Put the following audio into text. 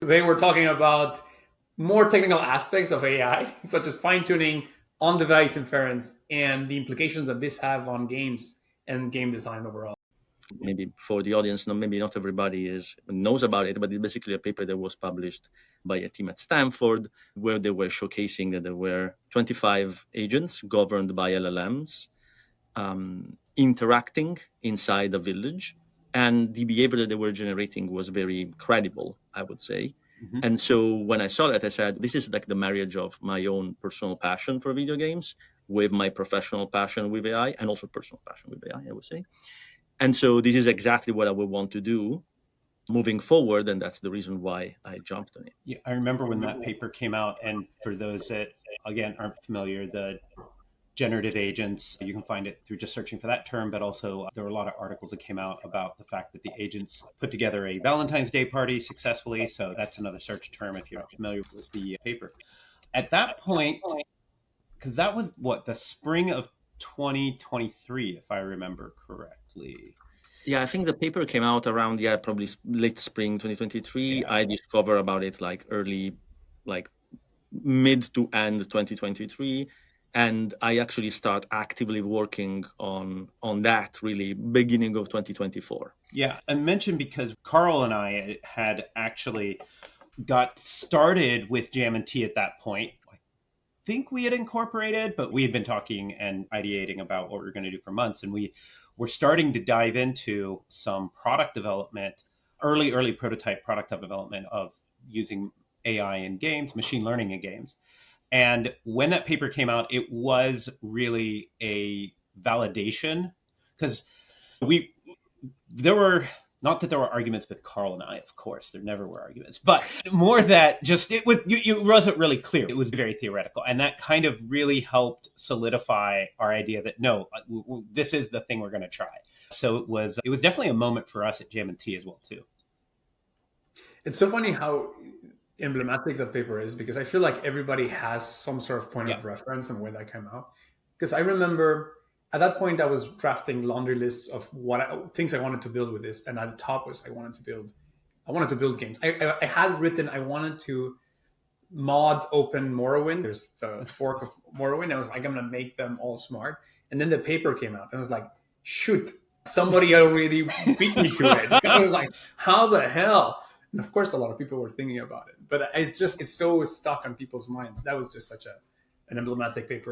They were talking about more technical aspects of AI, such as fine tuning, on device inference, and the implications that this have on games and game design overall. Maybe for the audience, maybe not everybody knows about it, but it's basically a paper that was published by a team at Stanford, where they were showcasing that there were 25 agents governed by LLMs interacting inside a village, and the behavior that they were generating was very credible, I would say. And so when I saw that, I said, this is like the marriage of my own personal passion for video games with my professional passion with AI, and also personal passion with AI, I would say. And so this is exactly what I would want to do moving forward, and that's the reason why I jumped on it. Yeah, I remember when that paper came out, and for those that, again, aren't familiar, the generative agents, you can find it through just searching for that term, but also there were a lot of articles that came out about the fact that the agents put together a Valentine's Day party successfully. So that's another search term if you're familiar with the paper. At that point, because that was the spring of 2023, if I remember correctly. Yeah, I think the paper came out around, probably late spring 2023. Yeah. I discovered about it mid to end 2023. And I actually start actively working on that really beginning of 2024. Yeah, I mentioned because Carl and I had actually got started with Jam and Tea at that point. I think we had incorporated, but we had been talking and ideating about what we were going to do for months. And we were starting to dive into some product development, early prototype product development of using AI in games, machine learning in games. And when that paper came out, it was really a validation, because there were, not that there were arguments with Carl and I, of course, there never were arguments, but more that just it wasn't really clear. It was very theoretical. And that kind of really helped solidify our idea that, no, this is the thing we're going to try. So it was definitely a moment for us at Jam and Tea as well, too. It's so funny how emblematic that paper is, because I feel like everybody has some sort of point of reference and where that came out. Because I remember at that point I was drafting laundry lists of things I wanted to build with this, and at the top was I wanted to build games. I had written I wanted to mod open Morrowind. There's the fork of Morrowind. I was like, I'm gonna make them all smart. And then the paper came out, and I was like, shoot, somebody already beat me to it. I was like, how the hell? And of course, a lot of people were thinking about it, but it's so stuck on people's minds. That was just such an emblematic paper.